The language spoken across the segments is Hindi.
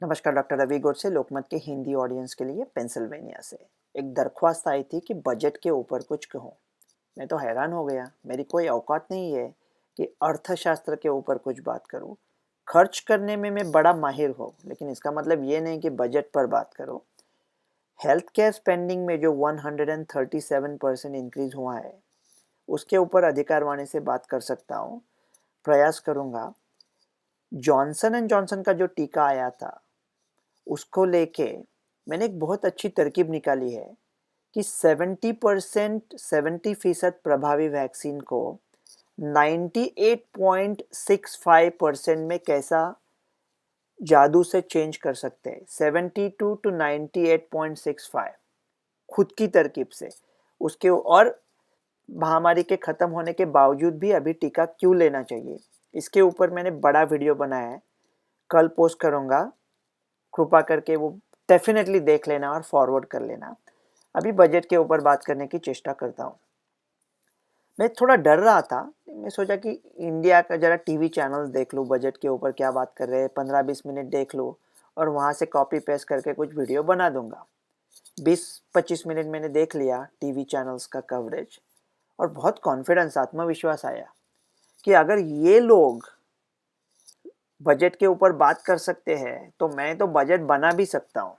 नमस्कार, डॉक्टर रवि गौड़ से लोकमत के हिंदी ऑडियंस के लिए पेंसिल्वेनिया से एक दरख्वास्त आई थी कि बजट के ऊपर कुछ कहूँ। मैं तो हैरान हो गया। मेरी कोई औकात नहीं है कि अर्थशास्त्र के ऊपर कुछ बात करूँ। खर्च करने में मैं बड़ा माहिर हूँ, लेकिन इसका मतलब ये नहीं कि बजट पर बात करो। हेल्थ केयर स्पेंडिंग में जो 137% इंक्रीज हुआ है, उसके ऊपर अधिकारवाणी से बात कर सकता हूँ। प्रयास करूँगा। जॉनसन एंड जॉनसन का जो टीका आया था, उसको लेके मैंने एक बहुत अच्छी तरकीब निकाली है कि 70% प्रभावी वैक्सीन को 98.65% में कैसा जादू से चेंज कर सकते हैं। 72 टू 98.65 खुद की तरकीब से। उसके और महामारी के ख़त्म होने के बावजूद भी अभी टीका क्यों लेना चाहिए, इसके ऊपर मैंने बड़ा वीडियो बनाया है। कल पोस्ट करूँगा। कृपा करके वो डेफिनेटली देख लेना और फॉरवर्ड कर लेना। अभी बजट के ऊपर बात करने की चेष्टा करता हूँ। मैं थोड़ा डर रहा था। मैं सोचा कि इंडिया का ज़रा टीवी चैनल्स देख लूँ, बजट के ऊपर क्या बात कर रहे हैं, 15-20 मिनट देख लूँ और वहाँ से कॉपी पेस्ट करके कुछ वीडियो बना दूंगा। 20-25 मिनट मैंने देख लिया टीवी चैनल्स का कवरेज और बहुत कॉन्फिडेंस, आत्मविश्वास आया कि अगर ये लोग बजट के ऊपर बात कर सकते हैं तो मैं तो बजट बना भी सकता हूँ।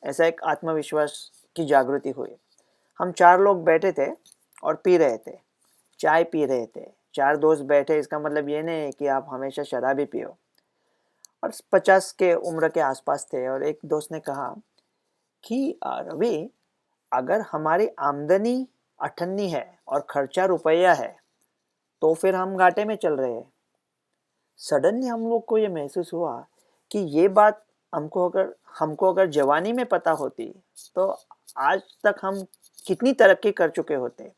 ऐसा एक आत्मविश्वास की जागृति हुई। हम 4 लोग बैठे थे और पी रहे थे, चाय पी रहे थे। 4 दोस्त बैठे, इसका मतलब ये नहीं है कि आप हमेशा शराब ही पियो। और 50 के उम्र के आसपास थे और एक दोस्त ने कहा कि रवि, अगर हमारी आमदनी अठन्नी है और खर्चा रुपया है तो फिर हम घाटे में चल रहे हैं। सडनली हम लोग को ये महसूस हुआ कि ये बात हमको अगर जवानी में पता होती तो आज तक हम कितनी तरक्की कर चुके होते।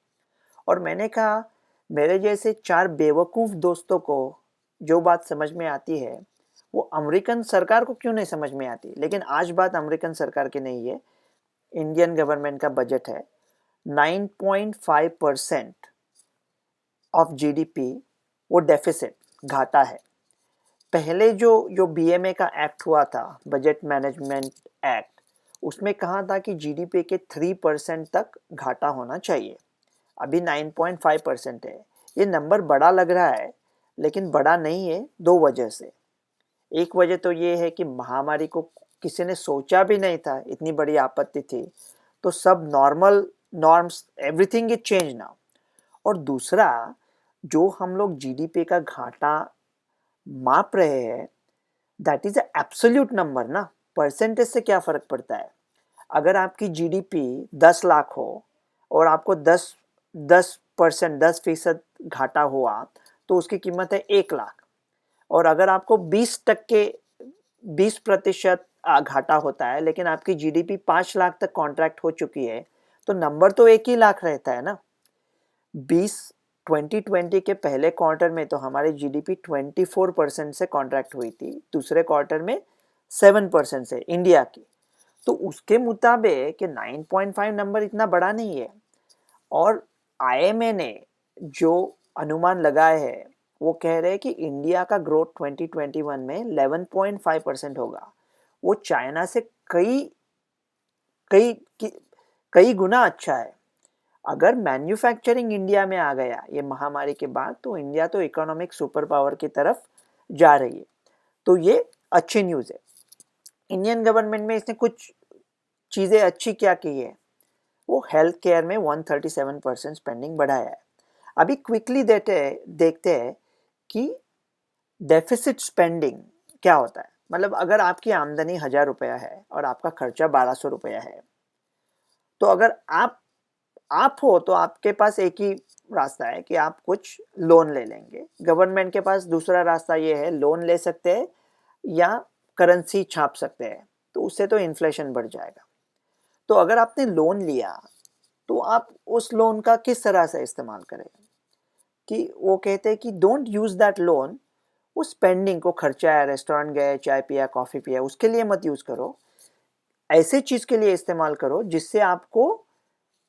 और मैंने कहा, मेरे जैसे 4 बेवकूफ़ दोस्तों को जो बात समझ में आती है, वो अमेरिकन सरकार को क्यों नहीं समझ में आती। लेकिन आज बात अमेरिकन सरकार की नहीं है, इंडियन गवर्नमेंट का बजट है। 9.5% ऑफ जीडीपी वो डेफिसिट, घाटा है। पहले जो जो बीएमए का एक्ट हुआ था, बजट मैनेजमेंट एक्ट, उसमें कहा था कि जीडीपी के 3% तक घाटा होना चाहिए। अभी 9.5% है। ये नंबर बड़ा लग रहा है, लेकिन बड़ा नहीं है 2 वजह से। एक वजह तो ये है कि महामारी को किसी ने सोचा भी नहीं था, इतनी बड़ी आपत्ति थी, तो सब normal norms, everything is change now. और दूसरा, जो हम लोग जीडीपी का घाटा माप रहे हैं, दैट इज एब्सोल्यूट नंबर ना। परसेंटेज से क्या फर्क पड़ता है। अगर आपकी जीडीपी 10 लाख हो और आपको 10% 10% घाटा हुआ तो उसकी कीमत है 1 लाख। और अगर आपको 20% घाटा होता है लेकिन आपकी जीडीपी 5 लाख तक कॉन्ट्रैक्ट हो चुकी है, तो नंबर तो 1 ही लाख रहता है ना। 2020 के पहले क्वार्टर में तो हमारी जीडीपी 24% से कॉन्ट्रैक्ट हुई थी, दूसरे क्वार्टर में 7% से इंडिया की। तो उसके मुताबिक 9.5 नंबर इतना बड़ा नहीं है। और आईएमए ने जो अनुमान लगाए हैं, वो कह रहे हैं कि इंडिया का ग्रोथ 2021 में 11.5% होगा। वो चाइना से कई कई कई गुना अच्छा है। अगर मैन्युफैक्चरिंग इंडिया में आ गया ये महामारी के बाद, तो इंडिया तो इकोनॉमिक सुपर पावर की तरफ जा रही है। तो ये अच्छी न्यूज़ है। इंडियन गवर्नमेंट में इसने कुछ चीज़ें अच्छी क्या की है, वो हेल्थ केयर में 137% स्पेंडिंग बढ़ाया है। अभी क्विकली देखते हैं कि डेफिसिट स्पेंडिंग क्या होता है। मतलब अगर आपकी आमदनी 1,000 रुपया है और आपका खर्चा 1,200 रुपया है, तो अगर आप हो तो आपके पास एक ही रास्ता है कि आप कुछ लोन ले लेंगे। गवर्नमेंट के पास दूसरा रास्ता ये है, लोन ले सकते हैं या करेंसी छाप सकते हैं, तो उससे तो इन्फ्लेशन बढ़ जाएगा। तो अगर आपने लोन लिया तो आप उस लोन का किस तरह से इस्तेमाल करें। कि वो कहते हैं कि डोंट यूज दैट लोन, उस स्पेंडिंग को, खर्चा है, रेस्टोरेंट गए, चाय पिया, कॉफ़ी पिया, उसके लिए मत यूज़ करो। ऐसे चीज़ के लिए इस्तेमाल करो जिससे आपको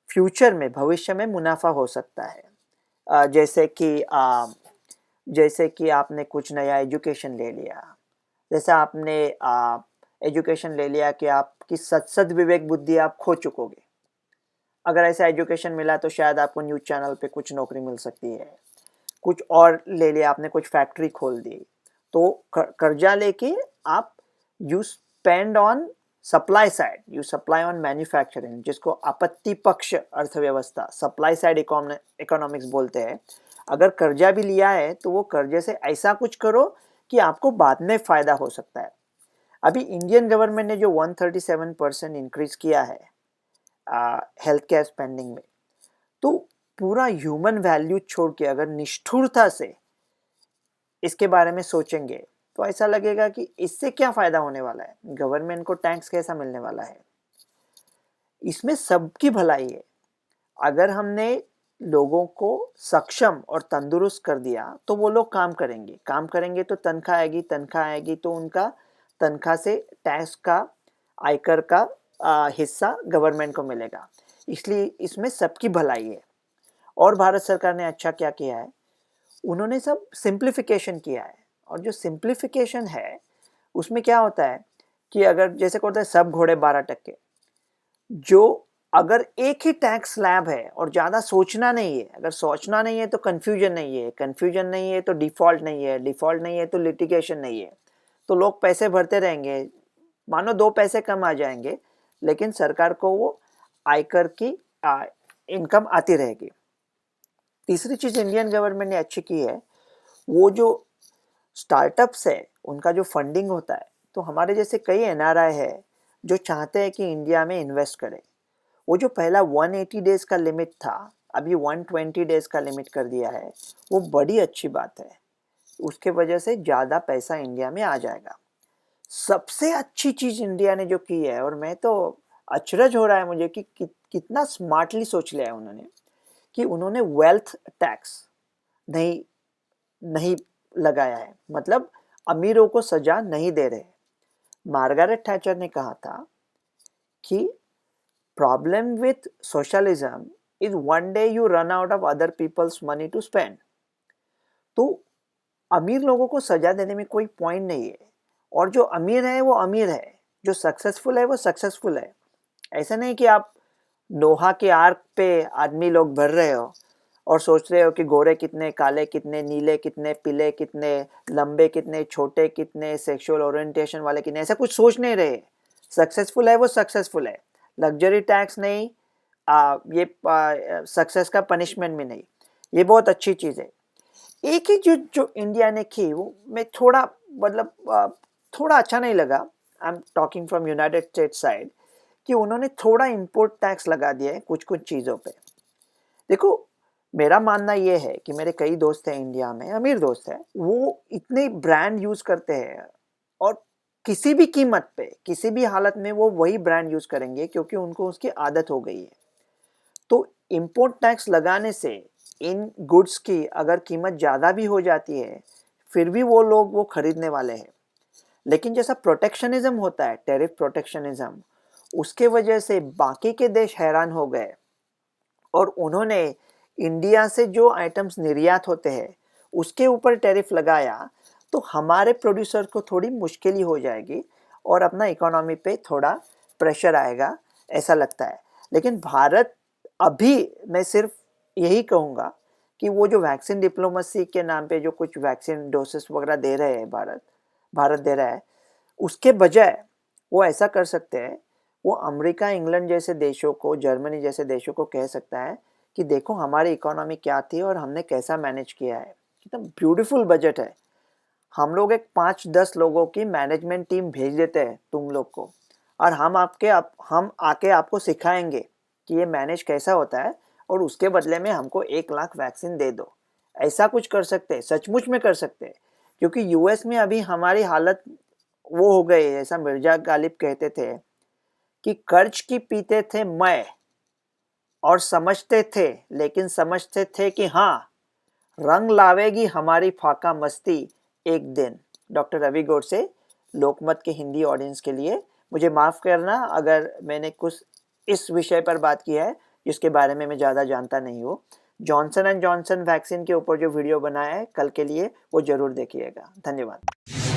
फ्यूचर में, भविष्य में मुनाफा हो सकता है। जैसे कि आपने कुछ नया एजुकेशन ले लिया, जैसे आपने एजुकेशन ले लिया कि आपकी सद विवेक बुद्धि आप खो चुकोगे। अगर ऐसा एजुकेशन मिला तो शायद आपको न्यूज़ चैनल पे कुछ नौकरी मिल सकती है। कुछ और ले लिया आपने, कुछ फैक्ट्री खोल दी, तो कर्जा लेके आप you spend on supply side, you supply on manufacturing, जिसको आपत्ति पक्ष अर्थव्यवस्था, सप्लाई साइड इकोनॉमिक्स बोलते हैं। अगर कर्जा भी लिया है तो वो कर्जे से ऐसा कुछ करो कि आपको बाद में फ़ायदा हो सकता है। अभी इंडियन गवर्नमेंट ने जो 137% इंक्रीज किया है हेल्थ केयर स्पेंडिंग में, तो पूरा ह्यूमन वैल्यू छोड़ के अगर निष्ठुरता से इसके बारे में सोचेंगे तो ऐसा लगेगा कि इससे क्या फ़ायदा होने वाला है, गवर्नमेंट को टैक्स कैसा मिलने वाला है। इसमें सबकी भलाई है। अगर हमने लोगों को सक्षम और तंदुरुस्त कर दिया तो वो लोग काम करेंगे तो तनख्वाह आएगी तो उनका तनख्वाह से टैक्स का, आयकर का हिस्सा गवर्नमेंट को मिलेगा। इसलिए इसमें सबकी भलाई है। और भारत सरकार ने अच्छा क्या किया है, उन्होंने सब सिंप्लीफिकेशन किया है। और जो सिंप्लीफिकेशन है उसमें क्या होता है कि अगर जैसे होता है सब घोड़े 12 टक्के, जो अगर एक ही टैक्स स्लैब है और ज़्यादा सोचना नहीं है, अगर सोचना नहीं है तो कन्फ्यूजन नहीं है, कन्फ्यूजन नहीं है तो डिफ़ॉल्ट नहीं है, डिफ़ॉल्ट नहीं है तो लिटिगेशन नहीं है, तो लोग पैसे भरते रहेंगे। मानो 2 पैसे कम आ जाएंगे लेकिन सरकार को वो आयकर की इनकम आती रहेगी। तीसरी चीज़ इंडियन गवर्नमेंट ने अच्छी की है, वो जो स्टार्टअप्स है उनका जो फंडिंग होता है, तो हमारे जैसे कई एनआरआई है जो चाहते हैं कि इंडिया में इन्वेस्ट करें। वो जो पहला 180 डेज़ का लिमिट था, अभी 120 डेज़ का लिमिट कर दिया है, वो बड़ी अच्छी बात है। उसके वजह से ज़्यादा पैसा इंडिया में आ जाएगा। सबसे अच्छी चीज़ इंडिया ने जो की है, और मैं तो अचरज हो रहा है मुझे कि कितना स्मार्टली सोच लिया है उन्होंने, कि उन्होंने वेल्थ टैक्स नहीं नहीं लगाया है, मतलब अमीरों को सजा नहीं दे रहे। मार्गारेट थैचर ने कहा था कि problem with socialism is one day you run out of other people's money to spend. तो अमीर लोगों को सजा देने में कोई पॉइंट नहीं है, और जो अमीर है वो अमीर है, जो सक्सेसफुल है वो सक्सेसफुल है। ऐसा नहीं कि आप लोहा के आर्क पे आदमी लोग भर रहे हो और सोच रहे हो कि गोरे कितने, काले कितने, नीले कितने, पीले कितने, लंबे कितने, छोटे कितने, सेक्सुअल ओरिएंटेशन वाले कितने, ऐसा कुछ सोच नहीं रहे। सक्सेसफुल है वो सक्सेसफुल है, लग्जरी टैक्स नहीं, ये सक्सेस का पनिशमेंट भी नहीं, ये बहुत अच्छी चीज़ है। एक ही जो इंडिया ने की वो मैं थोड़ा मतलब थोड़ा अच्छा नहीं लगा, I am talking from United states side, कि उन्होंने थोड़ा इंपोर्ट टैक्स लगा दिया है कुछ कुछ चीज़ों पे। देखो, मेरा मानना ये है कि मेरे कई दोस्त हैं इंडिया में, अमीर दोस्त हैं, वो इतने ब्रांड यूज़ करते हैं और किसी भी कीमत पे, किसी भी हालत में वो वही ब्रांड यूज़ करेंगे क्योंकि उनको उसकी आदत हो गई है। तो इंपोर्ट टैक्स लगाने से इन गुड्स की अगर कीमत ज़्यादा भी हो जाती है, फिर भी वो लोग वो खरीदने वाले हैं। लेकिन जैसा प्रोटेक्शनिज्म होता है, टैरिफ प्रोटेक्शनिज्म, उसके वजह से बाकी के देश हैरान हो गए और उन्होंने इंडिया से जो आइटम्स निर्यात होते हैं उसके ऊपर टैरिफ लगाया, तो हमारे प्रोड्यूसर को थोड़ी मुश्किल ही हो जाएगी और अपना इकोनॉमी पे थोड़ा प्रेशर आएगा, ऐसा लगता है। लेकिन भारत अभी, मैं सिर्फ यही कहूँगा कि वो जो वैक्सीन डिप्लोमेसी के नाम पे जो कुछ वैक्सीन डोसेस वगैरह दे रहे हैं, भारत दे रहा है, उसके बजाय वो ऐसा कर सकते हैं, वो अमेरिका, इंग्लैंड जैसे देशों को, जर्मनी जैसे देशों को कह सकता है कि देखो हमारी इकोनॉमी क्या थी और हमने कैसा मैनेज किया है, कितना ब्यूटीफुल बजट है। हम लोग एक 5-10 लोगों की मैनेजमेंट टीम भेज देते हैं तुम लोग को, और हम आके आपको सिखाएंगे कि ये मैनेज कैसा होता है, और उसके बदले में हमको 1 लाख वैक्सीन दे दो। ऐसा कुछ कर सकते हैं, सचमुच में कर सकते हैं। क्योंकि यूएस में अभी हमारी हालत वो हो गई है, ऐसा मिर्जा गालिब कहते थे कि कर्ज की पीते थे मैं और समझते थे, लेकिन समझते थे कि हाँ, रंग लावेगी हमारी फाका मस्ती एक दिन। डॉक्टर रवि गोडसे, लोकमत के हिंदी ऑडियंस के लिए। मुझे माफ़ करना अगर मैंने कुछ इस विषय पर बात की है जिसके बारे में मैं ज़्यादा जानता नहीं हूँ। जॉनसन एंड जॉनसन वैक्सीन के ऊपर जो वीडियो बनाया है कल के लिए, वो ज़रूर देखिएगा। धन्यवाद।